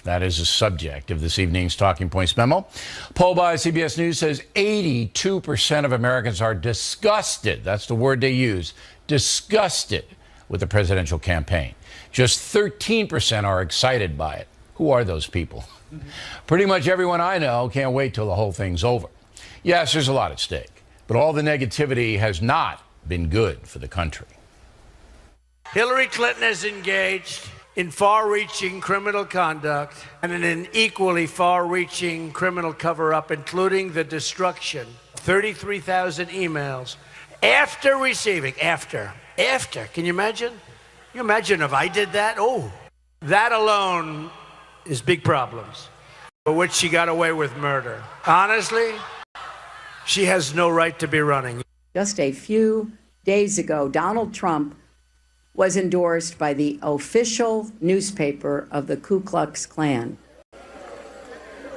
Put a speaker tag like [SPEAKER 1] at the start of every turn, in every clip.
[SPEAKER 1] life. That is the subject of this evening's Talking Points memo. Poll by CBS News says 82% of Americans are disgusted. That's the word they use. Disgusted with the presidential campaign. Just 13% are excited by it. Who are those people? Pretty much everyone I know can't wait till the whole thing's over. Yes, there's a lot at stake, but all the negativity has not been good for the country.
[SPEAKER 2] Hillary Clinton is engaged in far-reaching criminal conduct and in an equally far-reaching criminal cover-up, including the destruction of 33,000 emails after receiving, after. Can you imagine? Can you imagine if I did that? Oh, that alone is big problems, for which she got away with murder. Honestly, she has no right to be running.
[SPEAKER 3] Just a few days ago, Donald Trump was endorsed by the official newspaper of the Ku Klux Klan.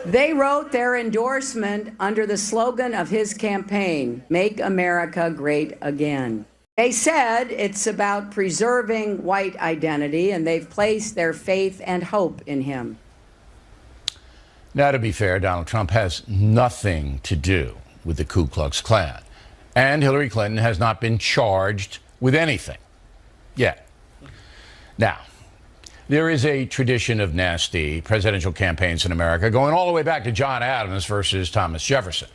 [SPEAKER 3] They wrote their endorsement under the slogan of his campaign, "Make America Great Again." They said it's about preserving white identity, and they've placed their faith and hope in him.
[SPEAKER 1] Now, to be fair, Donald Trump has nothing to do with the Ku Klux Klan, and Hillary Clinton has not been charged with anything yet. Now, there is a tradition of nasty presidential campaigns in America going all the way back to John Adams versus Thomas Jefferson.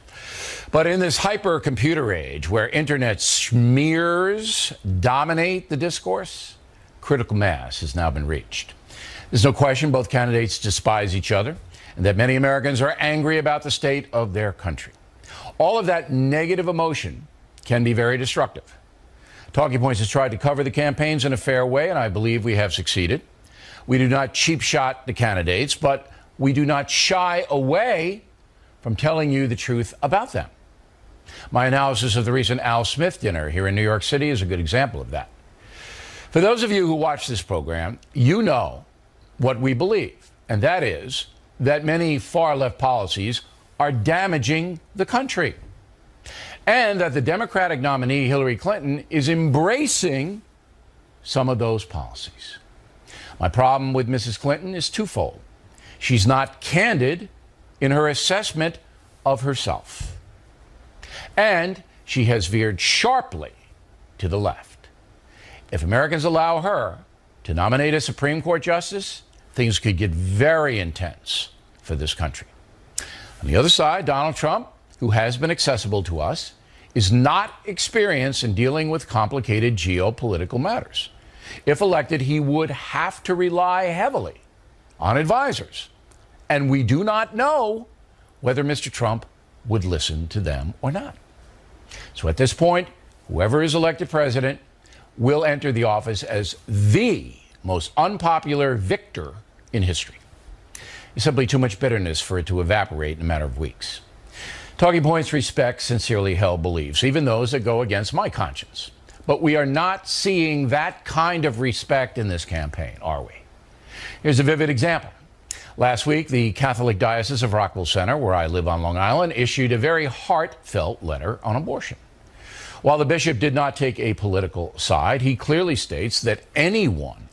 [SPEAKER 1] But in this hyper-computer age where internet smears dominate the discourse, critical mass has now been reached. There's no question both candidates despise each other and that many Americans are angry about the state of their country. All of that negative emotion can be very destructive. Talking Points has tried to cover the campaigns in a fair way, and I believe we have succeeded. We do not cheap shot the candidates, but we do not shy away from telling you the truth about them. My analysis of the recent Al Smith dinner here in New York City is a good example of that. For those of you who watch this program, you know what we believe, and that is that many far-left policies are damaging the country, and that the Democratic nominee, Hillary Clinton, is embracing some of those policies. My problem with Mrs. Clinton is twofold. She's not candid in her assessment of herself, and she has veered sharply to the left. If Americans allow her to nominate a Supreme Court justice, things could get very intense for this country. On the other side, Donald Trump, who has been accessible to us, is not experienced in dealing with complicated geopolitical matters. If elected, he would have to rely heavily on advisors, and we do not know whether Mr. Trump would listen to them or not. So at this point, whoever is elected president will enter the office as the most unpopular victor in history. There's simply too much bitterness for it to evaporate in a matter of weeks. Talking Points respects sincerely held beliefs, even those that go against my conscience. But we are not seeing that kind of respect in this campaign, are we? Here's a vivid example. Last week, the Catholic Diocese of Rockville Center, where I live on Long Island, issued a very heartfelt letter on abortion. While the bishop did not take a political side, he clearly states that anyone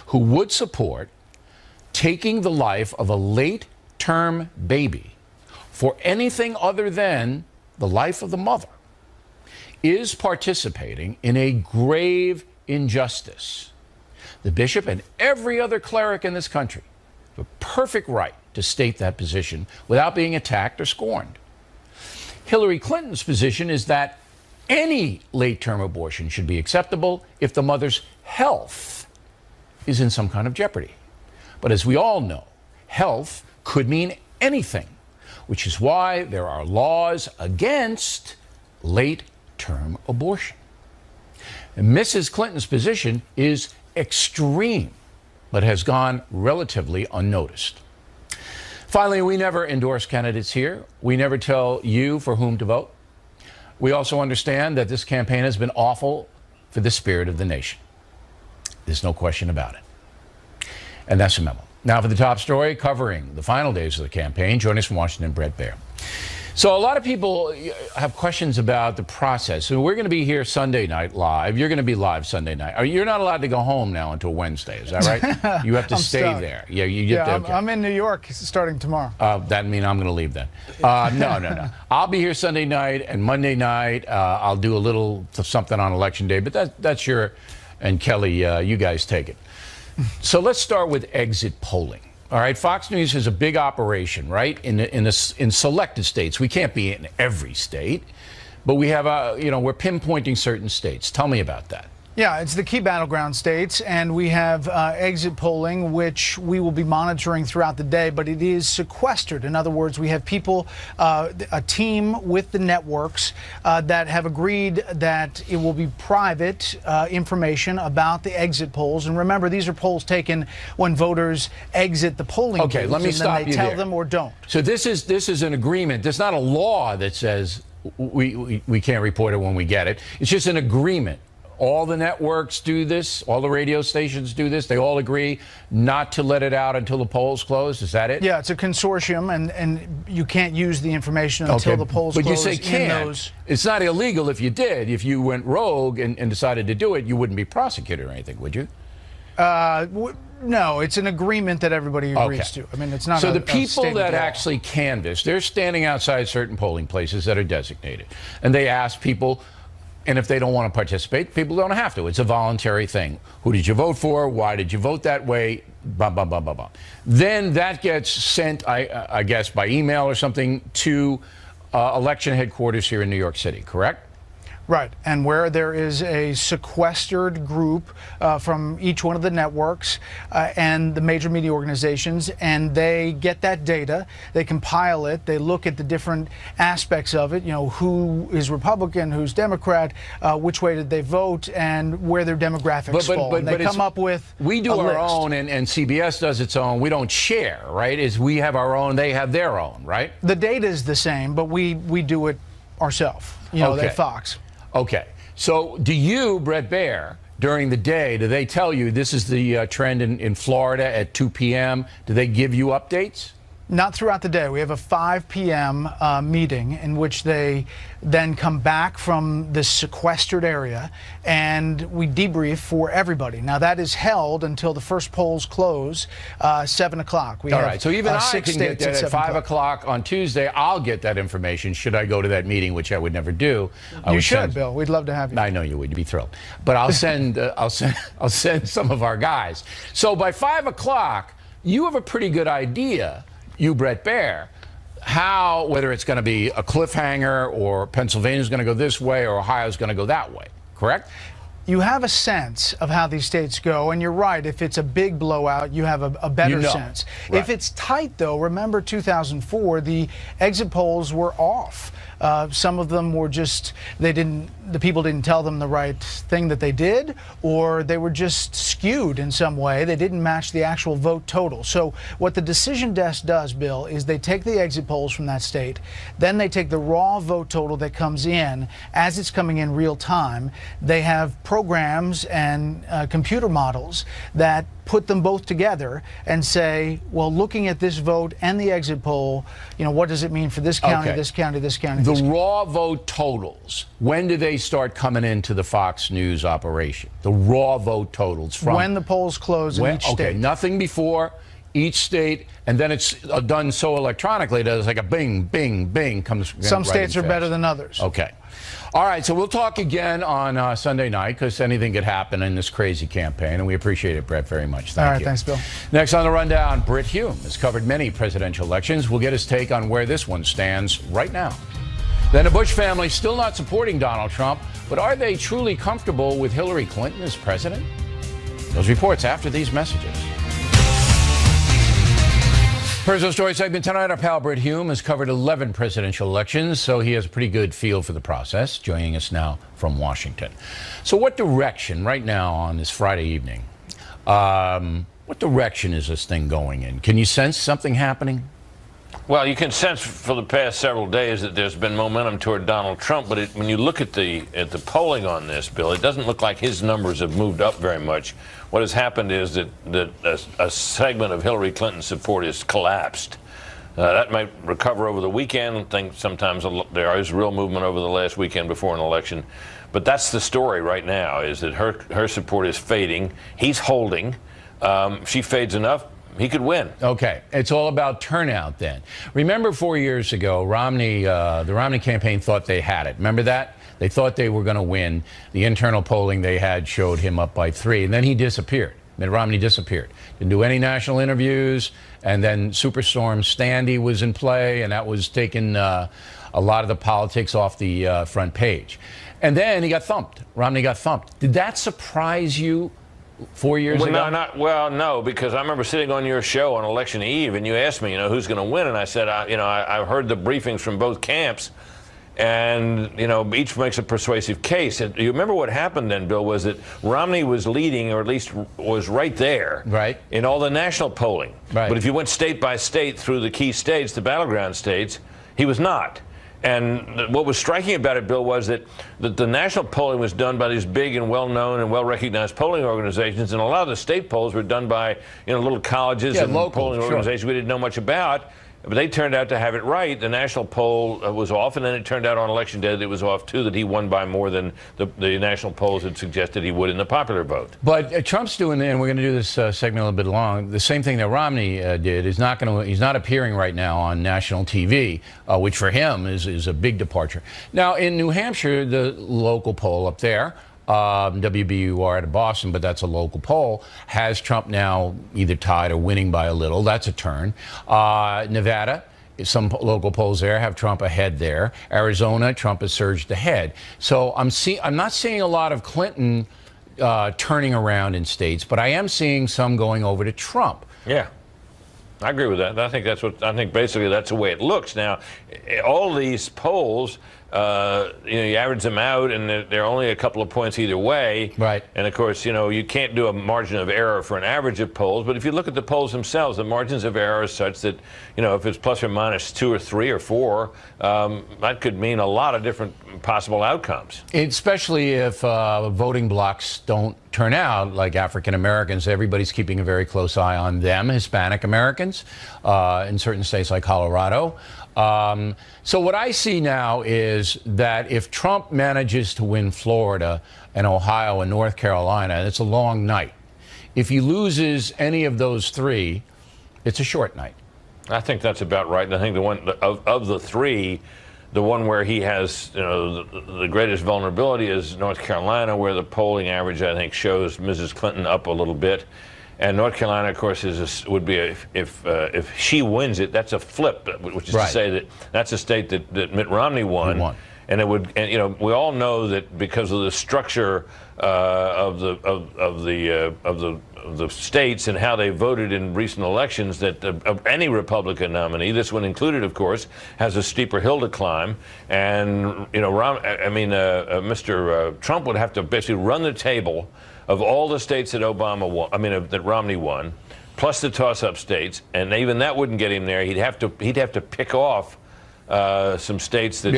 [SPEAKER 1] who would support taking the life of a late-term baby for anything other than the life of the mother is participating in a grave injustice. The bishop and every other cleric in this country have a perfect right to state that position without being attacked or scorned. Hillary Clinton's position is that any late-term abortion should be acceptable if the mother's health is in some kind of jeopardy. But as we all know, health could mean anything, which is why there are laws against late-term abortion. And Mrs. Clinton's position is extreme, but has gone relatively unnoticed. Finally, we never endorse candidates here. We never tell you for whom to vote. We also understand that this campaign has been awful for the spirit of the nation. There's no question about it. And that's the memo. Now for the top story covering the final days of the campaign. Join us from Washington, Brett Baer. So a lot of people have questions about the process. So we're going to be here Sunday night live. You're going to be live Sunday night. You're not allowed to go home now until Wednesday. Is that right? You have to stay
[SPEAKER 4] stuck.
[SPEAKER 1] there. Yeah, you have to, okay.
[SPEAKER 4] I'm in New York starting tomorrow.
[SPEAKER 1] That means I'm going to leave then. No. I'll be here Sunday night and Monday night. I'll do a little something on Election Day, but that's your, and Kelly, you guys take it. So let's start with exit polling. All right, Fox News has a big operation, right? In selected states. We can't be in every state, but we have we're pinpointing certain states. Tell me about that.
[SPEAKER 4] Yeah, it's the key battleground states, and we have exit polling, which we will be monitoring throughout the day, but it is sequestered. In other words, we have people, a team with the networks that have agreed that it will be private information about the exit polls. And remember, these are polls taken when voters exit the polling booths.
[SPEAKER 1] Okay, let me stop you there.
[SPEAKER 4] And then they tell them or don't.
[SPEAKER 1] So this is an agreement. There's not a law that says we can't report it when we get it. It's just an agreement. All the networks do this. All the radio stations do this. They all agree not to let it out until the polls close. Is that it?
[SPEAKER 4] Yeah, it's a consortium, and you can't use the information until the polls close.
[SPEAKER 1] But you say can't. It's not illegal if you did. If you went rogue and decided to do it, you wouldn't be prosecuted or anything, would you?
[SPEAKER 4] No, it's an agreement that everybody agrees to. I mean, it's not.
[SPEAKER 1] So the people that actually canvass, they're standing outside certain polling places that are designated, and they ask people. And if they don't want to participate, people don't have to. It's a voluntary thing. Who did you vote for? Why did you vote that way? Blah, blah, blah, blah, blah. Then that gets sent, I guess, by email or something to election headquarters here in New York City, correct?
[SPEAKER 4] Right, and where there is a sequestered group from each one of the networks and the major media organizations, and they get that data, they compile it, they look at the different aspects of it, who is Republican, who's Democrat, which way did they vote, and where their demographics fall. And they come up with
[SPEAKER 1] we do our own, and CBS does its own. We don't share, right? We have our own, they have their own, right?
[SPEAKER 4] The data is the same, but we do it ourselves,
[SPEAKER 1] Okay.
[SPEAKER 4] at Fox.
[SPEAKER 1] Okay, so do you, Brett Baer, during the day, do they tell you this is the trend in Florida at 2 p.m.? Do they give you updates?
[SPEAKER 4] Not throughout the day. We have a 5 p.m. Meeting in which they then come back from this sequestered area and we debrief for everybody. Now that is held until the first polls close, 7 o'clock.
[SPEAKER 1] All right, so even I can get that at 5 o'clock on Tuesday. I'll get that information should I go to that meeting, which I would never do.
[SPEAKER 4] You should, Bill. We'd love to have you.
[SPEAKER 1] I know you would. You'd be thrilled. But I'll send, I'll send some of our guys. So by 5 o'clock, you have a pretty good idea, you, Brett Baer, whether it's going to be a cliffhanger or Pennsylvania's going to go this way or Ohio's going to go that way, correct?
[SPEAKER 4] You have a sense of how these states go, and you're right. If it's a big blowout, you have a better sense.
[SPEAKER 1] Right.
[SPEAKER 4] If it's tight, though, remember 2004, the exit polls were off. Some of them were just, the people didn't tell them the right thing that they did, or they were just skewed in some way. They didn't match the actual vote total. So what the decision desk does, Bill, is they take the exit polls from that state, then they take the raw vote total that comes in as it's coming in real time. They have programs and computer models that put them both together and say, well, looking at this vote and the exit poll, what does it mean for this county, this county, this county?
[SPEAKER 1] The raw vote totals, when do they start coming into the Fox News operation? The raw vote totals from
[SPEAKER 4] when the polls close in each state.
[SPEAKER 1] Okay, nothing before each state, and then it's done so electronically that it's like a bing, bing, bing comes.
[SPEAKER 4] Some states are better than others.
[SPEAKER 1] Okay. All right, so we'll talk again on Sunday night because anything could happen in this crazy campaign, and we appreciate it, Brett, very much. Thank you.
[SPEAKER 4] All right, thanks, Bill.
[SPEAKER 1] Next on the rundown, Britt Hume has covered many presidential elections. We'll get his take on where this one stands right now. Then the Bush family still not supporting Donald Trump, but are they truly comfortable with Hillary Clinton as president? Those reports after these messages. Personal Story segment tonight, our pal Britt Hume has covered 11 presidential elections, so he has a pretty good feel for the process, joining us now from Washington. So what direction, right now on this Friday evening, what direction is this thing going in? Can you sense something happening?
[SPEAKER 5] Well, you can sense for the past several days that there's been momentum toward Donald Trump, but when you look at the polling on this, Bill, it doesn't look like his numbers have moved up very much. What has happened is that a segment of Hillary Clinton's support has collapsed. That might recover over the weekend. I think sometimes there is real movement over the last weekend before an election. But that's the story right now, is that her support is fading. He's holding. If she fades enough, he could win.
[SPEAKER 1] Okay, it's all about turnout then. Remember 4 years ago, the Romney campaign thought they had it. Remember that? They thought they were going to win. The internal polling they had showed him up by 3, and then he disappeared. Mitt Romney disappeared. Didn't do any national interviews, and then Superstorm Sandy was in play, and that was taking a lot of the politics off the front page. And then he got thumped. Romney got thumped. Did that surprise you 4 years ago?
[SPEAKER 5] No, because I remember sitting on your show on election eve, and you asked me, who's going to win, and I said, I've heard the briefings from both camps, and each makes a persuasive case. And you remember what happened then, Bill, was that Romney was leading, or at least was right there,
[SPEAKER 1] right,
[SPEAKER 5] in all the national polling.
[SPEAKER 1] Right.
[SPEAKER 5] But if you went state by state through the key states, the battleground states, he was not. And what was striking about it, Bill, was that the national polling was done by these big and well-known and well-recognized polling organizations, and a lot of the state polls were done by little colleges and
[SPEAKER 1] local
[SPEAKER 5] polling organizations we didn't know much about. But they turned out to have it right. The national poll was off, and then it turned out on Election Day that it was off, too, that he won by more than the national polls had suggested he would in the popular vote.
[SPEAKER 1] But Trump's doing, and we're going to do this segment a little bit long, the same thing that Romney did. He's not appearing right now on national TV, which for him is a big departure. Now, in New Hampshire, the local poll up there, WBUR out of Boston, but that's a local poll, has Trump now either tied or winning by a little. That's a turn. Nevada, some local polls there have Trump ahead there. Arizona, Trump has surged ahead. So I'm not seeing a lot of Clinton turning around in states, but I am seeing some going over to Trump.
[SPEAKER 5] Yeah. I agree with that. I think basically that's the way it looks. Now, all these polls, you average them out, and they're only a couple of points either way.
[SPEAKER 1] Right.
[SPEAKER 5] And of course, you can't do a margin of error for an average of polls. But if you look at the polls themselves, the margins of error are such that, if it's plus or minus 2 or 3 or 4, that could mean a lot of different possible outcomes. Especially
[SPEAKER 1] if voting blocks don't turn out, like African Americans. Everybody's keeping a very close eye on them. Hispanic Americans in certain states like Colorado. So what I see now is that if Trump manages to win Florida and Ohio and North Carolina, it's a long night. If he loses any of those 3, it's a short night. I think that's about right. And I think the one of the 3, the one where he has the greatest vulnerability is North Carolina, where the polling average, I think, shows Mrs. Clinton up a little bit. And North Carolina, of course, would be if she wins it, that's a flip, which is to say that's a state that Mitt Romney won. And it would, we all know that because of the structure of the states and how they voted in recent elections, that any Republican nominee, this one included, of course, has a steeper hill to climb. And Mr. Trump would have to basically run the table of all the states that that Romney won, plus the toss-up states, and even that wouldn't get him there. He'd have to pick off some states that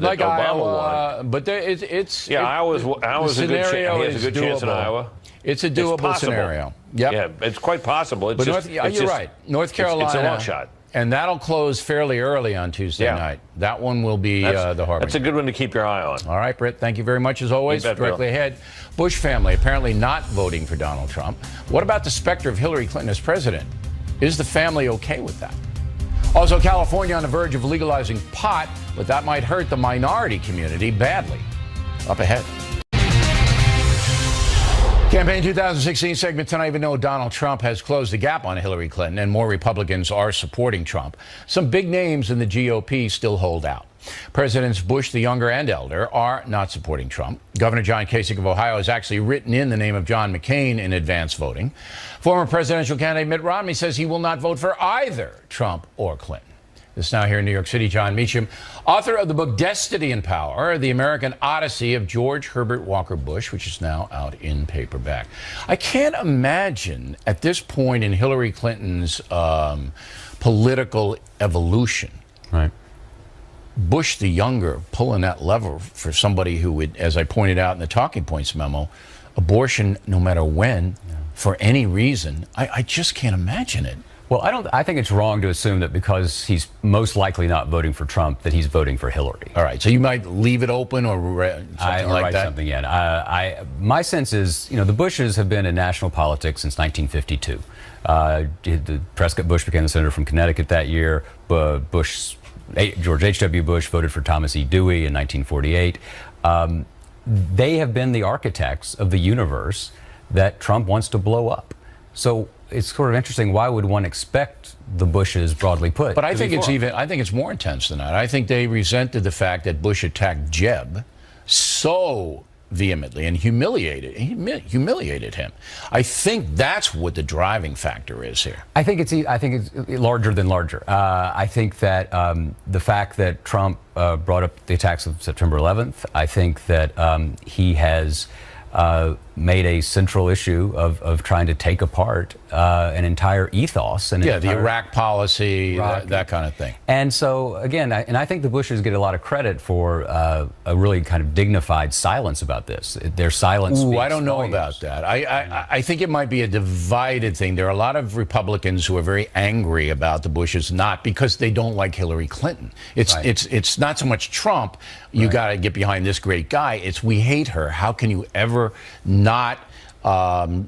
[SPEAKER 1] like Obama Iowa,
[SPEAKER 5] won.
[SPEAKER 1] But
[SPEAKER 5] Iowa's a good chance. He has a good chance in Iowa.
[SPEAKER 1] It's a doable scenario. Yep.
[SPEAKER 5] Yeah, it's quite possible.
[SPEAKER 1] You're right. North Carolina.
[SPEAKER 5] It's a long shot.
[SPEAKER 1] And that'll close fairly early on Tuesday night. That one will be the harbinger.
[SPEAKER 5] That's a good one to keep your eye on.
[SPEAKER 1] All right, Britt, thank you very much as always. Directly ahead, Bush family apparently not voting for Donald Trump. What about the specter of Hillary Clinton as president? Is the family okay with that? Also, California on the verge of legalizing pot, but that might hurt the minority community badly. Up ahead. Campaign 2016 segment tonight. Even though Donald Trump has closed the gap on Hillary Clinton and more Republicans are supporting Trump, some big names in the GOP still hold out. Presidents Bush the younger and elder are not supporting Trump. Governor John Kasich of Ohio has actually written in the name of John McCain in advance voting. Former presidential candidate Mitt Romney says he will not vote for either Trump or Clinton. This now here in New York City, John Meacham, author of the book Destiny and Power, The American Odyssey of George Herbert Walker Bush, which is now out in paperback. I can't imagine at this point in Hillary Clinton's political evolution, right, Bush the younger pulling that lever for somebody who would, as I pointed out in the talking points memo, abortion no matter when, for any reason. I just can't imagine it.
[SPEAKER 6] Well, I think it's wrong to assume that because he's most likely not voting for Trump that he's voting for Hillary.
[SPEAKER 1] All right, so you might leave it open or something like
[SPEAKER 6] write
[SPEAKER 1] that.
[SPEAKER 6] Something in. My sense is, the Bushes have been in national politics since 1952. Prescott Bush became the senator from Connecticut that year. George H.W. Bush voted for Thomas E. Dewey in 1948. They have been the architects of the universe that Trump wants to blow up. So it's sort of interesting. Why would one expect the Bushes, broadly put?
[SPEAKER 1] But I think it's more intense than that. I think they resented the fact that Bush attacked Jeb so vehemently and humiliated him. I think that's what the driving factor is here.
[SPEAKER 6] I think it's larger than larger. I think that the fact that Trump brought up the attacks of September 11th, I think that he has made a central issue of trying to take apart an entire ethos. And
[SPEAKER 1] the Iraq policy, that kind of thing.
[SPEAKER 6] And so, again, I think the Bushes get a lot of credit for a really kind of dignified silence about this. Their silence speaks
[SPEAKER 1] I don't know
[SPEAKER 6] volumes.
[SPEAKER 1] about that. I think it might be a divided thing. There are a lot of Republicans who are very angry about the Bushes, not because they don't like Hillary Clinton. It's not so much Trump. You got to get behind this great guy. It's we hate her. How can you ever not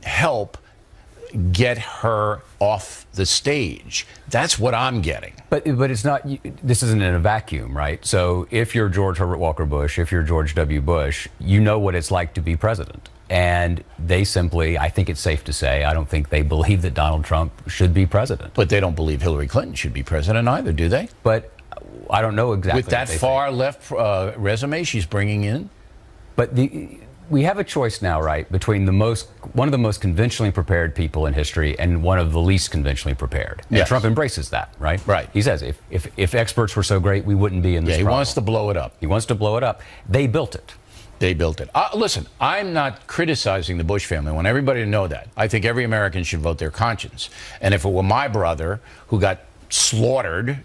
[SPEAKER 1] help get her off the stage? That's what I'm getting.
[SPEAKER 6] But it's not. This isn't in a vacuum, right? So if you're George Herbert Walker Bush, if you're George W. Bush, you know what it's like to be president. And they simply, I think it's safe to say, I don't think they believe that Donald Trump should be president.
[SPEAKER 1] But they don't believe Hillary Clinton should be president either, do they?
[SPEAKER 6] But I don't know exactly.
[SPEAKER 1] With that far left resume she's bringing in?
[SPEAKER 6] But we have a choice now, right, between one of the most conventionally prepared people in history and one of the least conventionally prepared. And Trump embraces that, right?
[SPEAKER 1] Right.
[SPEAKER 6] He says if experts were so great, we wouldn't be in this problem.
[SPEAKER 1] He wants to blow it up.
[SPEAKER 6] He wants to blow it up. They built it.
[SPEAKER 1] They built it. Listen, I'm not criticizing the Bush family. I want everybody to know that. I think every American should vote their conscience. And if it were my brother who got slaughtered,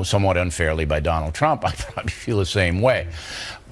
[SPEAKER 1] somewhat unfairly by Donald Trump, I'd probably feel the same way.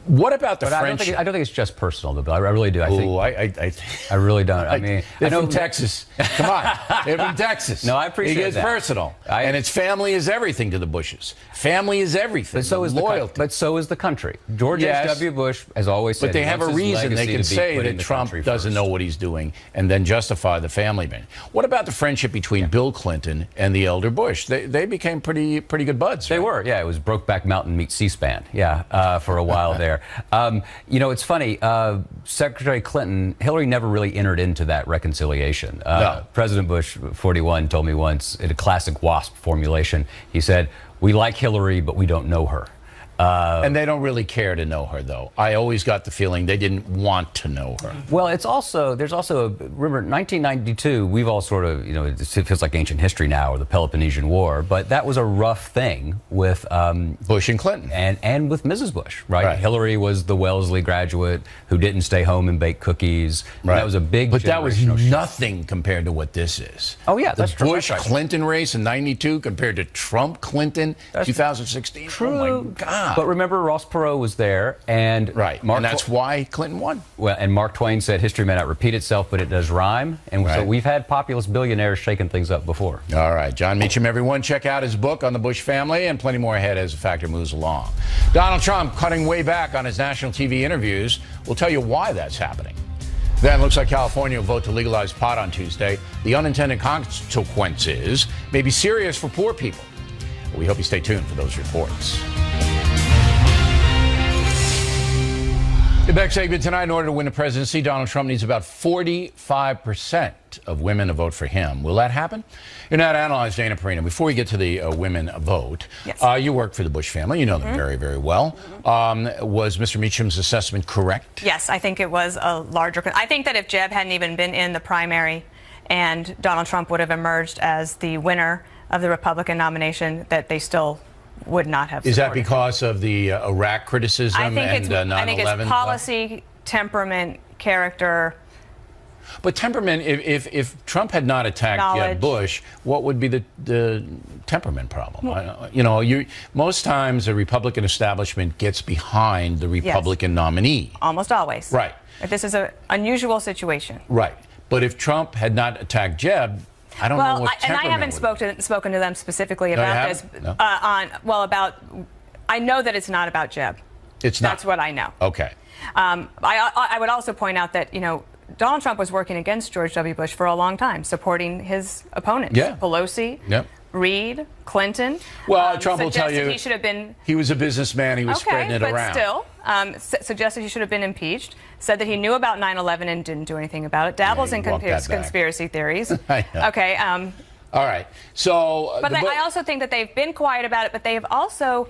[SPEAKER 1] What about the French?
[SPEAKER 6] I don't think it's just personal, though, Bill. I really do. I really don't. I mean,
[SPEAKER 1] they're from Texas. Come on, they're from Texas.
[SPEAKER 6] No, I appreciate that.
[SPEAKER 1] It gets personal, and its family is everything to the Bushes. Family is everything.
[SPEAKER 6] But so is
[SPEAKER 1] loyalty.
[SPEAKER 6] But so is the country. George H.W. Bush has always said.
[SPEAKER 1] But they have a reason. They can say that Trump doesn't know what he's doing, and then justify the family man. What about the friendship between Bill Clinton and the elder Bush? They became pretty good buds.
[SPEAKER 6] They were. Yeah, it was Brokeback Mountain meets C-SPAN. Yeah, for a while there. It's funny. Secretary Clinton, Hillary never really entered into that reconciliation.
[SPEAKER 1] No.
[SPEAKER 6] President Bush, 41, told me once in a classic WASP formulation. He said, "We like Hillary, but we don't know her."
[SPEAKER 1] And they don't really care to know her, though. I always got the feeling they didn't want to know her.
[SPEAKER 6] Well, there's also remember, 1992, we've all sort of, it feels like ancient history now, or the Peloponnesian War, but that was a rough thing with
[SPEAKER 1] Bush and Clinton.
[SPEAKER 6] And with Mrs. Bush, right? Hillary was the Wellesley graduate who didn't stay home and bake cookies.
[SPEAKER 1] Right.
[SPEAKER 6] That was a big
[SPEAKER 1] But that was
[SPEAKER 6] generational shift.
[SPEAKER 1] nothing compared to what this is.
[SPEAKER 6] Oh, yeah, that's
[SPEAKER 1] the
[SPEAKER 6] true.
[SPEAKER 1] Bush-Clinton race in 92 compared to Trump-Clinton 2016.
[SPEAKER 6] True.
[SPEAKER 1] Oh, my God.
[SPEAKER 6] But remember, Ross Perot was there, and
[SPEAKER 1] and that's why Clinton won.
[SPEAKER 6] Well, and Mark Twain said, "History may not repeat itself, but it does rhyme." And so we've had populist billionaires shaking things up before.
[SPEAKER 1] All right, John Meacham, everyone, check out his book on the Bush family, and plenty more ahead as the factor moves along. Donald Trump cutting way back on his national TV interviews. We'll tell you why that's happening. Then, looks like California will vote to legalize pot on Tuesday. The unintended consequences may be serious for poor people. We hope you stay tuned for those reports. The next segment tonight, in order to win the presidency, Donald Trump needs about 45% of women to vote for him. Will that happen? You're now to analyze Dana Perino. Before we get to the women vote, you work for the Bush family. You know them very, very well. Was Mr. Meacham's assessment correct?
[SPEAKER 7] Yes, I think it was a larger. I think that if Jeb hadn't even been in the primary and Donald Trump would have emerged as the winner of the Republican nomination, that they still would not have supported.
[SPEAKER 1] Is that because of the Iraq criticism and 9/11?
[SPEAKER 7] I think it's policy, temperament, character.
[SPEAKER 1] But temperament, if Trump had not attacked Bush, what would be the temperament problem? Most times the Republican establishment gets behind the Republican nominee.
[SPEAKER 7] Almost always.
[SPEAKER 1] Right.
[SPEAKER 7] This is an unusual situation.
[SPEAKER 1] Right. But if Trump had not attacked Jeb, I don't know what
[SPEAKER 7] and I
[SPEAKER 1] temperament
[SPEAKER 7] haven't
[SPEAKER 1] would be.
[SPEAKER 7] spoken to them specifically
[SPEAKER 1] you
[SPEAKER 7] about this.
[SPEAKER 1] haven't? No?
[SPEAKER 7] I know that it's not about Jeb.
[SPEAKER 1] It's not.
[SPEAKER 7] That's what I know.
[SPEAKER 1] Okay.
[SPEAKER 7] I would also point out that, Donald Trump was working against George W. Bush for a long time, supporting his opponents.
[SPEAKER 1] Yeah.
[SPEAKER 7] Pelosi,
[SPEAKER 1] Yep.
[SPEAKER 7] Reid, Clinton.
[SPEAKER 1] Well, Trump will tell
[SPEAKER 7] suggested
[SPEAKER 1] you
[SPEAKER 7] he should have been.
[SPEAKER 1] he was a businessman. He was spreading it
[SPEAKER 7] but
[SPEAKER 1] around.
[SPEAKER 7] still, suggested he should have been impeached. Said that he knew about 9/11 and didn't do anything about it. Dabbles
[SPEAKER 1] Yeah,
[SPEAKER 7] in
[SPEAKER 1] he walked that back.
[SPEAKER 7] conspiracy theories.
[SPEAKER 1] I know.
[SPEAKER 7] Okay.
[SPEAKER 1] All right. So,
[SPEAKER 7] But I also think that they've been quiet about it, but they have also.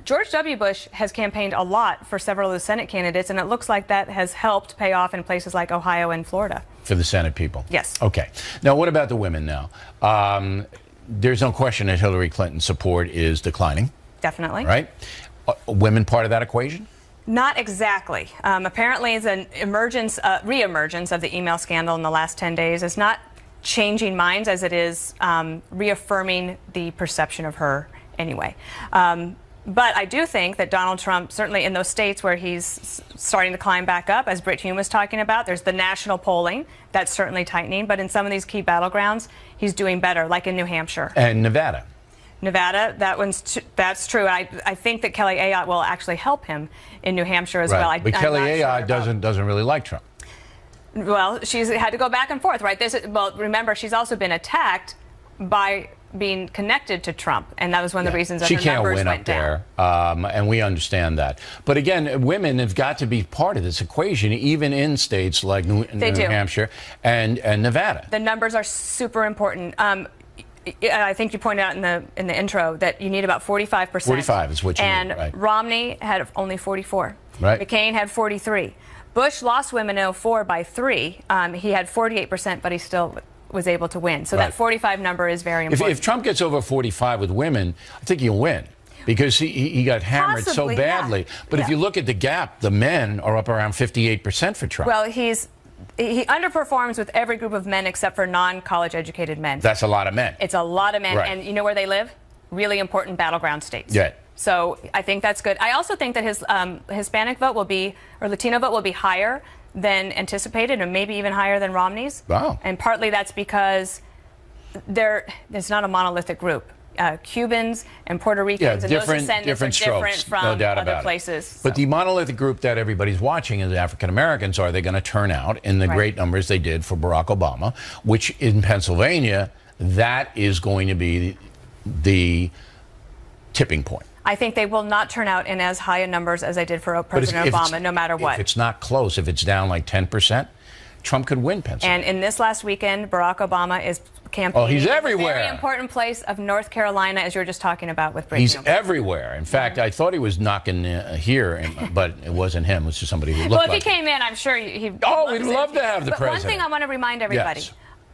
[SPEAKER 7] George W. Bush has campaigned a lot for several of the Senate candidates, and it looks like that has helped pay off in places like Ohio and Florida.
[SPEAKER 1] for the Senate people.
[SPEAKER 7] Yes.
[SPEAKER 1] Okay. Now, what about the women now? There's no question that Hillary Clinton's support is declining,
[SPEAKER 7] Definitely.
[SPEAKER 1] right? Women part of that equation?
[SPEAKER 7] Not exactly. Apparently, it's an re-emergence of the email scandal in the last 10 days. It's not changing minds as it is reaffirming the perception of her anyway. But I do think that Donald Trump, certainly in those states where he's starting to climb back up, as Britt Hume was talking about, there's the national polling that's certainly tightening. But in some of these key battlegrounds, he's doing better, like in New Hampshire.
[SPEAKER 1] And Nevada.
[SPEAKER 7] Nevada, that's true. I think that Kelly Ayotte will actually help him in New Hampshire as well.
[SPEAKER 1] But Kelly Ayotte doesn't really like Trump.
[SPEAKER 7] Well, she's had to go back and forth, right? Remember, she's also been attacked by being connected to Trump, and that was one of the reasons that
[SPEAKER 1] she
[SPEAKER 7] her
[SPEAKER 1] can't
[SPEAKER 7] numbers
[SPEAKER 1] win
[SPEAKER 7] went
[SPEAKER 1] up there, and we understand that. But again, women have got to be part of this equation, even in states like New Hampshire and Nevada.
[SPEAKER 7] The numbers are super important. I think you pointed out in the intro that you need about 45%.
[SPEAKER 1] 45 is what you
[SPEAKER 7] need,
[SPEAKER 1] right?
[SPEAKER 7] And Romney had only 44.
[SPEAKER 1] Right.
[SPEAKER 7] McCain had 43. Bush lost women in 2004 by 3. He had 48%, but he still was able to win. So that 45 number is very important.
[SPEAKER 1] If Trump gets over 45 with women, I think he'll win. Because he got hammered
[SPEAKER 7] Possibly,
[SPEAKER 1] so badly.
[SPEAKER 7] yeah.
[SPEAKER 1] But if you look at the gap, the men are up around 58% for Trump.
[SPEAKER 7] Well, he underperforms with every group of men except for non-college educated men.
[SPEAKER 1] That's a lot of men.
[SPEAKER 7] It's a lot of men.
[SPEAKER 1] Right.
[SPEAKER 7] And you know where they live? Really important battleground states.
[SPEAKER 1] Yeah.
[SPEAKER 7] So I think that's good. I also think that his Hispanic vote will be, or Latino vote will be higher than anticipated, and maybe even higher than Romney's.
[SPEAKER 1] Wow.
[SPEAKER 7] And partly that's because there's not a monolithic group. Cubans and Puerto Ricans and those descendants
[SPEAKER 1] different
[SPEAKER 7] are
[SPEAKER 1] strokes,
[SPEAKER 7] different from
[SPEAKER 1] no doubt
[SPEAKER 7] other
[SPEAKER 1] about
[SPEAKER 7] places.
[SPEAKER 1] It. But the monolithic group that everybody's watching is African Americans. Are they going to turn out in the great numbers they did for Barack Obama, which in Pennsylvania, that is going to be the tipping point.
[SPEAKER 7] I think they will not turn out in as high a numbers as they did for President Obama, no matter what.
[SPEAKER 1] If it's not close, if it's down like 10%, Trump could win Pennsylvania.
[SPEAKER 7] And in this last weekend, Barack Obama is campaigning.
[SPEAKER 1] Oh, he's
[SPEAKER 7] in
[SPEAKER 1] everywhere.
[SPEAKER 7] A very important place of North Carolina, as you were just talking about with Britt
[SPEAKER 1] He's
[SPEAKER 7] Hume.
[SPEAKER 1] everywhere. In fact, I thought he was knocking here, but it wasn't him. It was just somebody who looked
[SPEAKER 7] well, if
[SPEAKER 1] like
[SPEAKER 7] he came in, I'm sure he'd
[SPEAKER 1] we'd love to have the
[SPEAKER 7] but
[SPEAKER 1] president.
[SPEAKER 7] One thing I want to remind everybody.
[SPEAKER 1] Yes.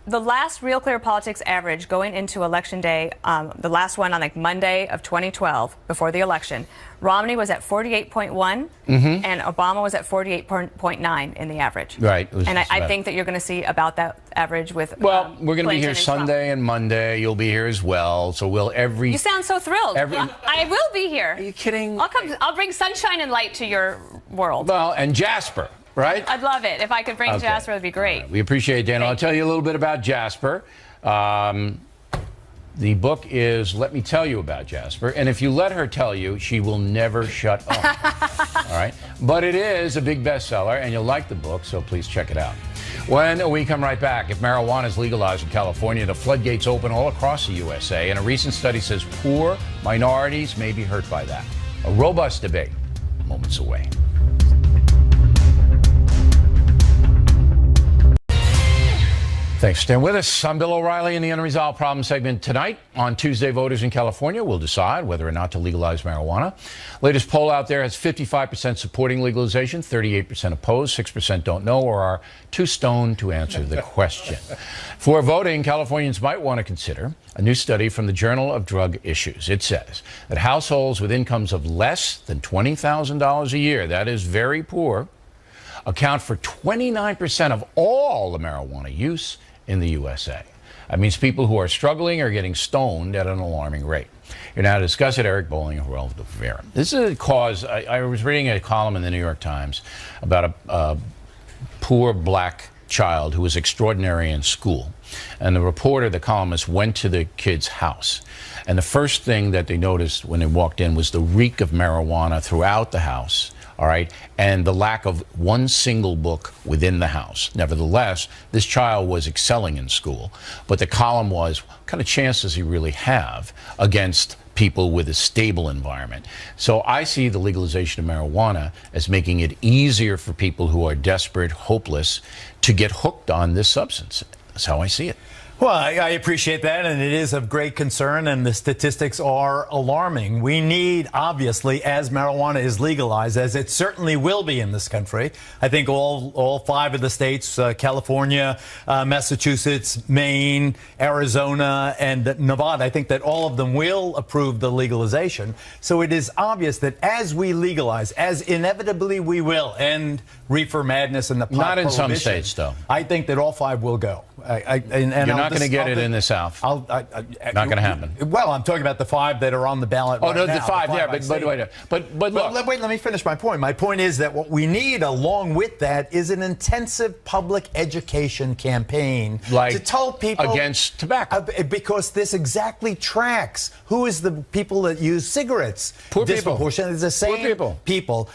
[SPEAKER 7] The last Real Clear Politics average going into Election Day, the last one on like Monday of 2012, before the election, Romney was at 48.1 and Obama was at 48.9 in the average.
[SPEAKER 1] Right.
[SPEAKER 7] And I think that you're going to see about that average with
[SPEAKER 1] Well, we're going to be here
[SPEAKER 7] Clinton and
[SPEAKER 1] Sunday
[SPEAKER 7] Trump.
[SPEAKER 1] and Monday. You'll be here as well. So we'll
[SPEAKER 7] You sound so thrilled.
[SPEAKER 1] Every-
[SPEAKER 7] I will be here.
[SPEAKER 1] Are you kidding?
[SPEAKER 7] I'll bring sunshine and light to your world.
[SPEAKER 1] Well, and Jasper, right?
[SPEAKER 7] I'd love it. If I could bring
[SPEAKER 1] Okay.
[SPEAKER 7] Jasper, it'd be great.
[SPEAKER 1] Right. We appreciate it, Dana. I'll tell you a little bit about Jasper. The book is Let Me Tell You About Jasper. And if you let her tell you, she will never shut up. All right? But it is a big bestseller, and you'll like the book, so please check it out. When we come right back, if marijuana is legalized in California, the floodgates open all across the USA, and a recent study says poor minorities may be hurt by that. A robust debate, moments away. Thanks for staying with us. I'm Bill O'Reilly in the Unresolved Problem segment. Tonight, on Tuesday, voters in California will decide whether or not to legalize marijuana. Latest poll out there has 55% supporting legalization, 38% opposed, 6% don't know or are too stoned to answer the question. For voting, Californians might want to consider a new study from the Journal of Drug Issues. It says that households with incomes of less than $20,000 a year, that is very poor, account for 29% of all the marijuana use in the USA. That means people who are struggling are getting stoned at an alarming rate. Here now to discuss it, Eric Bowling of World of Vera. This is a cause. I was reading a column in the New York Times about a poor black child who was extraordinary in school. And the reporter, the columnist, went to the kid's house. And the first thing that they noticed when they walked in was the reek of marijuana throughout the house, all right, and the lack of one single book within the house. Nevertheless, this child was excelling in school, but the column was, what kind of chance does he really have against people with a stable environment? So I see the legalization of marijuana as making it easier for people who are desperate, hopeless, to get hooked on this substance. That's how I see it.
[SPEAKER 8] Well, I appreciate that, and it is of great concern, and the statistics are alarming. We need, obviously, as marijuana is legalized, as it certainly will be in this country, I think all 5 of the states, California, Massachusetts, Maine, Arizona, and Nevada, I think that all of them will approve the legalization. So it is obvious that as we legalize, as inevitably we will end reefer madness and the pot
[SPEAKER 1] Not in some
[SPEAKER 8] prohibition,
[SPEAKER 1] states, though.
[SPEAKER 8] I think that all 5 will go.
[SPEAKER 1] You're not going to get it in the South. Not going to happen.
[SPEAKER 8] Well, I'm talking about the 5 that are on the ballot.
[SPEAKER 1] Oh,
[SPEAKER 8] right
[SPEAKER 1] no,
[SPEAKER 8] now,
[SPEAKER 1] the 5 there. But look.
[SPEAKER 8] Wait, let me finish my point. My point is that what we need, along with that, is an intensive public education campaign to tell people
[SPEAKER 1] against tobacco,
[SPEAKER 8] because this exactly tracks who is the people that use cigarettes.
[SPEAKER 1] Poor people.
[SPEAKER 8] Disproportionately, it's the same people.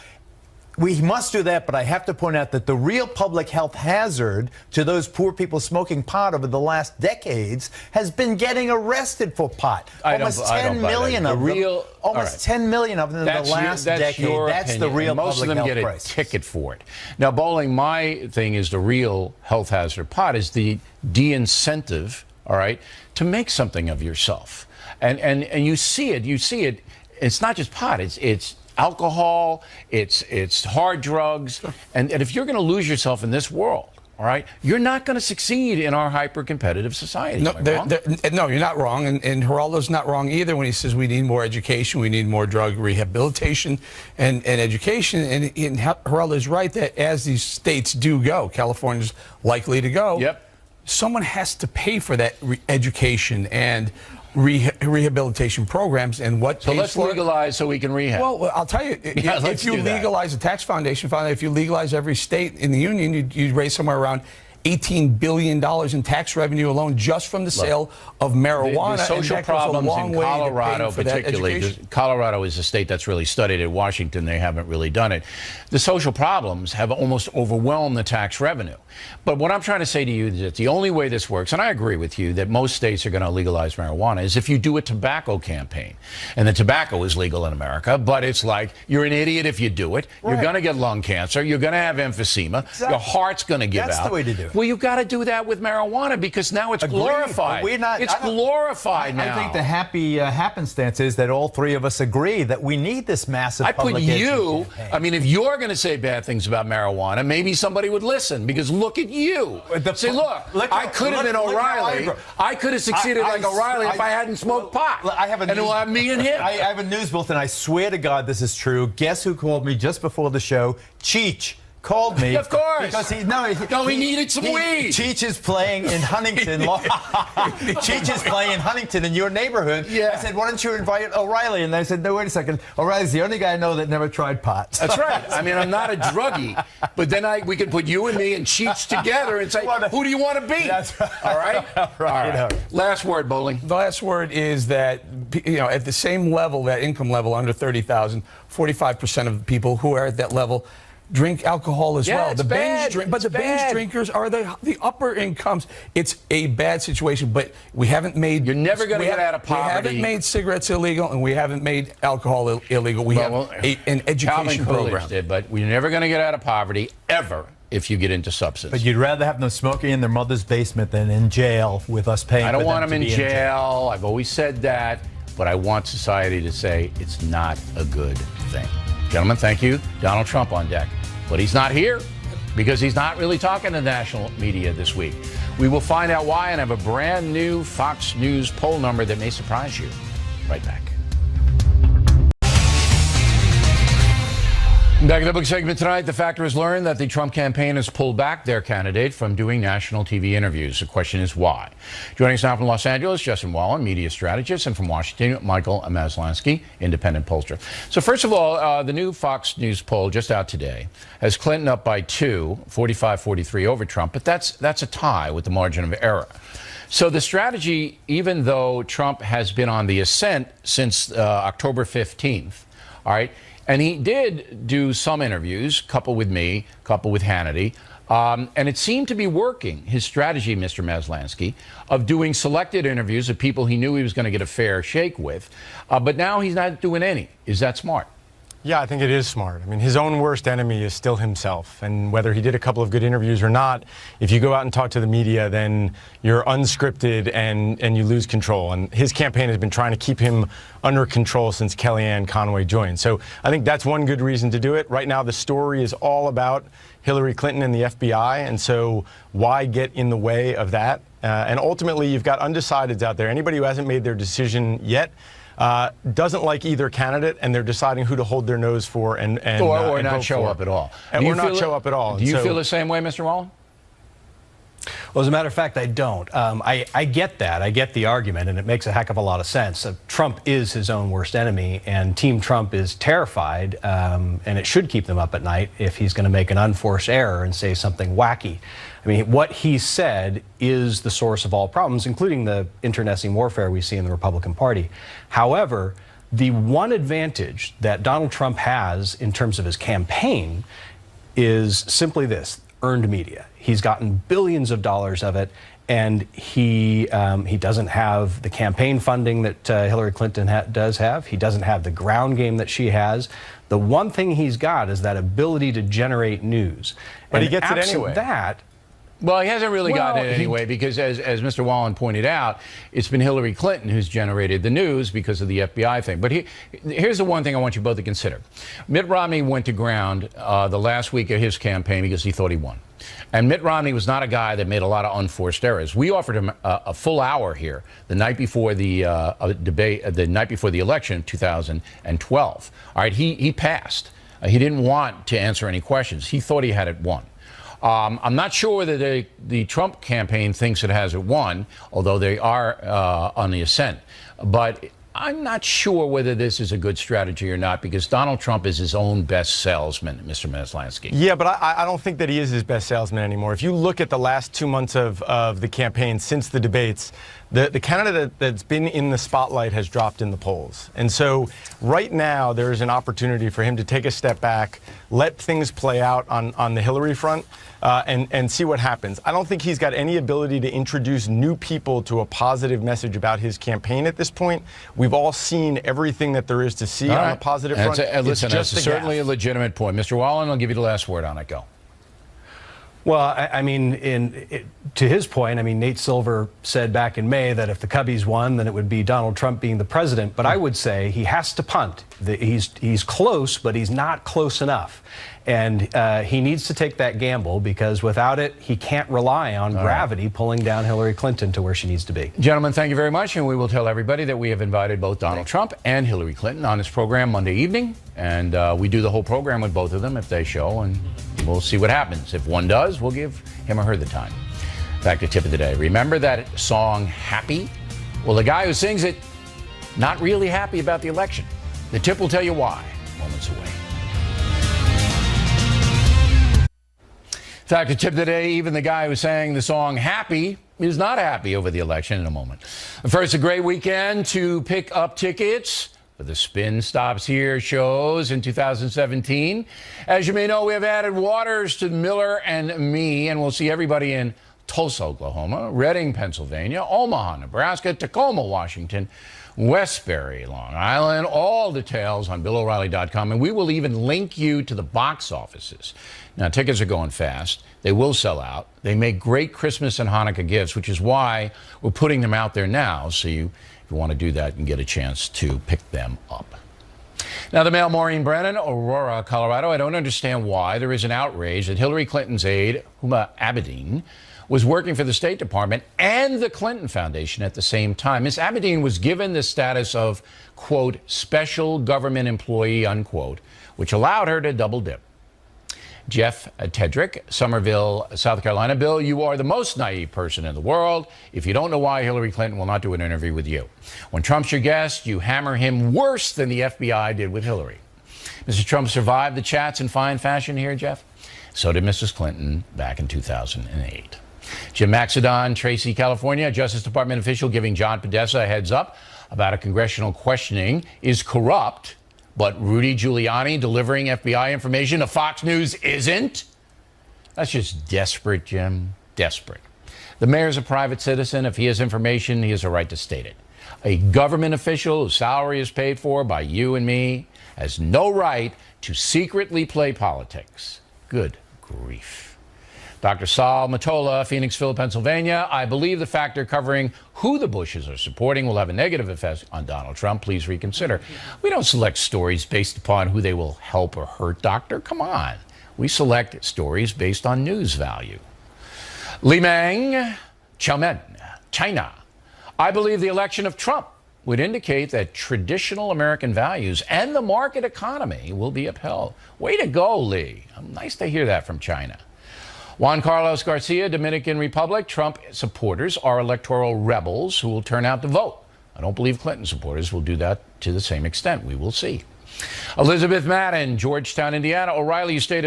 [SPEAKER 8] We must do that, but I have to point out that the real public health hazard to those poor people smoking pot over the last decades has been getting arrested for pot. Almost 10 million of them. Almost 10 million of them in the last decade. That's the real
[SPEAKER 1] public health crisis. Most of them get a ticket for it. Now, Bowling, my thing is the real health hazard of pot is the de-incentive, all right, to make something of yourself. And you see it. It's not just pot. It's alcohol, it's hard drugs, and if you're going to lose yourself in this world, all right, you're not going to succeed in our hyper-competitive society.
[SPEAKER 9] No, you're not wrong, and Geraldo's not wrong either when he says we need more education, we need more drug rehabilitation and education, and Geraldo's right that as these states do go, California's likely to go, someone has to pay for that education and rehabilitation programs, and what
[SPEAKER 1] so let's legalize so we can rehab.
[SPEAKER 9] Well, I'll tell you, if you legalize the tax foundation fund, if you legalize every state in the union, you'd raise somewhere around $18 billion in tax revenue alone just from the sale of marijuana.
[SPEAKER 1] The social problems in Colorado, particularly, Colorado is a state that's really studied it. Washington, they haven't really done it. The social problems have almost overwhelmed the tax revenue. But what I'm trying to say to you is that the only way this works, and I agree with you that most states are going to legalize marijuana, is if you do a tobacco campaign. And the tobacco is legal in America, but it's like you're an idiot if you do it. Right. You're going to get lung cancer. You're going to have emphysema. Exactly. Your heart's going to give out.
[SPEAKER 8] That's the way to do it.
[SPEAKER 1] Well, you've got to do that with marijuana because now it's glorified. It's glorified now.
[SPEAKER 8] I think the happy happenstance is that all 3 of us agree that we need this massive public education campaign.
[SPEAKER 1] I mean, if you're going to say bad things about marijuana, maybe somebody would listen because look at you. Say, look I could have been O'Reilly. I could have succeeded like O'Reilly if I hadn't smoked pot. And it'll have me and him.
[SPEAKER 8] I have a news bulletin. I swear to God this is true. Guess who called me just before the show? Cheech called me.
[SPEAKER 1] Of course.
[SPEAKER 8] Because he
[SPEAKER 1] needed some weed.
[SPEAKER 8] Cheech is playing in Huntington. Cheech is playing in Huntington in your neighborhood. Yeah. I said, why don't you invite O'Reilly? And they said, no, wait a second. O'Reilly's the only guy I know that never tried pot.
[SPEAKER 1] That's right. I mean, I'm not a druggie. But then we can put you and me and Cheech together and say, who do you want to be?
[SPEAKER 8] That's right.
[SPEAKER 1] All right?
[SPEAKER 8] All right.
[SPEAKER 1] Last word, Bowling.
[SPEAKER 9] The last word is that, at the same level, that income level, under 30,000, 45% of the people who are at that level drink alcohol as well.
[SPEAKER 1] The binge
[SPEAKER 9] drinkers are the upper incomes. It's a bad situation, but we haven't made.
[SPEAKER 1] You're never going to get out of poverty.
[SPEAKER 9] We haven't made cigarettes illegal, and we haven't made alcohol illegal. We have an education program.
[SPEAKER 1] Did, but we're never going to get out of poverty ever if you get into substance.
[SPEAKER 8] But you'd rather have them smoking in their mother's basement than in jail with us paying.
[SPEAKER 1] I don't
[SPEAKER 8] for
[SPEAKER 1] want them in
[SPEAKER 8] jail.
[SPEAKER 1] I've always said that, but I want society to say it's not a good thing. Gentlemen, thank you. Donald Trump on deck. But he's not here because he's not really talking to national media this week. We will find out why and have a brand new Fox News poll number that may surprise you. Right back. Back in the book segment tonight, the Factor has learned that the Trump campaign has pulled back their candidate from doing national TV interviews. The question is why. Joining us now from Los Angeles, Justin Wallen, media strategist, and from Washington, Michael Maslansky, independent pollster. So first of all, the new Fox News poll just out today has Clinton up by 2, 45-43 over Trump, but that's a tie with the margin of error. So the strategy, even though Trump has been on the ascent since October 15th, all right, and he did do some interviews, couple with me, couple with Hannity, and it seemed to be working, his strategy, Mr. Maslansky, of doing selected interviews of people he knew he was going to get a fair shake with. But now he's not doing any. Is that smart?
[SPEAKER 10] Yeah, I think it is smart. I mean, his own worst enemy is still himself. And whether he did a couple of good interviews or not, if you go out and talk to the media, then you're unscripted and you lose control. And his campaign has been trying to keep him under control since Kellyanne Conway joined. So I think that's one good reason to do it. Right now, the story is all about Hillary Clinton and the FBI. And so why get in the way of that? And ultimately, you've got undecideds out there. Anybody who hasn't made their decision yet doesn't like either candidate, and they're deciding who to hold their nose for or
[SPEAKER 1] not show up at all.
[SPEAKER 10] Or not show up at all.
[SPEAKER 1] Do you feel the same way, Mr. Wallen?
[SPEAKER 11] Well, as a matter of fact, I don't. I get that. I get the argument, and it makes a heck of a lot of sense. Trump is his own worst enemy, and Team Trump is terrified, and it should keep them up at night if he's going to make an unforced error and say something wacky. I mean, what he said is the source of all problems, including the internecine warfare we see in the Republican Party. However, the one advantage that Donald Trump has in terms of his campaign is simply this: earned media. He's gotten billions of dollars of it, and he doesn't have the campaign funding that Hillary Clinton does have. He doesn't have the ground game that she has. The one thing he's got is that ability to generate news.
[SPEAKER 10] But he gets it anyway.
[SPEAKER 1] Well, he hasn't really gotten it anyway, because as Mr. Wallen pointed out, it's been Hillary Clinton who's generated the news because of the FBI thing. But here's the one thing I want you both to consider. Mitt Romney went to ground the last week of his campaign because he thought he won. And Mitt Romney was not a guy that made a lot of unforced errors. We offered him a full hour here the night before the debate, the night before the election, 2012. All right, he passed. He didn't want to answer any questions. He thought he had it won. I'm not sure that the Trump campaign thinks it has it won, although they are on the ascent. But I'm not sure whether this is a good strategy or not, because Donald Trump is his own best salesman, Mr. Maslansky.
[SPEAKER 10] Yeah, but I don't think that he is his best salesman anymore. If you look at the last 2 months of the campaign since the debates, the candidate that's been in the spotlight has dropped in the polls. And so right now there is an opportunity for him to take a step back, let things play out on the Hillary front, and see what happens. I don't think he's got any ability to introduce new people to a positive message about his campaign at this point. We've all seen everything that there is to see on the positive front.
[SPEAKER 1] Listen, that's certainly a legitimate point. Mr. Wallen, I'll give you the last word on it. Go.
[SPEAKER 11] Well, I mean, to his point, I mean, Nate Silver said back in May that if the Cubbies won, then it would be Donald Trump being the president. But I would say he has to punt. He's close, but he's not close enough. And he needs to take that gamble, because without it, he can't rely on gravity pulling down Hillary Clinton to where she needs to be.
[SPEAKER 1] Gentlemen, thank you very much. And we will tell everybody that we have invited both Donald Trump and Hillary Clinton on this program Monday evening. And we do the whole program with both of them if they show, and we'll see what happens. If one does, we'll give him or her the time. Back to tip of the day. Remember that song, Happy? Well, the guy who sings it, not really happy about the election. The tip will tell you why. Moments away. In fact, the tip of the day, even the guy who sang the song Happy is not happy over the election. In a moment. First, a great weekend to pick up tickets for the Spin Stops Here shows in 2017. As you may know, we have added Waters to Miller and Me, and we'll see everybody in Tulsa, Oklahoma, Reading, Pennsylvania, Omaha, Nebraska, Tacoma, Washington, Westbury, Long Island. All details on BillO'Reilly.com, and we will even link you to the box offices. Now, tickets are going fast. They will sell out. They make great Christmas and Hanukkah gifts, which is why we're putting them out there now, so if you want to do that and get a chance to pick them up. Now, the Mail, Maureen Brennan, Aurora, Colorado. I don't understand why there is an outrage that Hillary Clinton's aide, Huma Abedin, was working for the State Department and the Clinton Foundation at the same time. Ms. Abedin was given the status of, quote, special government employee, unquote, which allowed her to double dip. Jeff Tedrick, Somerville, South Carolina. Bill, you are the most naive person in the world if you don't know why Hillary Clinton will not do an interview with you. When Trump's your guest, you hammer him worse than the FBI did with Hillary. Mr. Trump survived the chats in fine fashion here, Jeff. So did Mrs. Clinton back in 2008. Jim Maxidon, Tracy, California. Justice Department official giving John Podesta a heads up about a congressional questioning is corrupt. But Rudy Giuliani delivering FBI information to Fox News isn't? That's just desperate, Jim. Desperate. The mayor's a private citizen. If he has information, he has a right to state it. A government official whose salary is paid for by you and me has no right to secretly play politics. Good grief. Dr. Sal Matola, Phoenixville, Pennsylvania. I believe the factor covering who the Bushes are supporting will have a negative effect on Donald Trump. Please reconsider. We don't select stories based upon who they will help or hurt, Doctor. Come on. We select stories based on news value. Li Meng, Xiaomen, China. I believe the election of Trump would indicate that traditional American values and the market economy will be upheld. Way to go, Lee. Nice to hear that from China. Juan Carlos Garcia, Dominican Republic. Trump supporters are electoral rebels who will turn out to vote. I don't believe Clinton supporters will do that to the same extent. We will see. Elizabeth Madden, Georgetown, Indiana. O'Reilly, you stated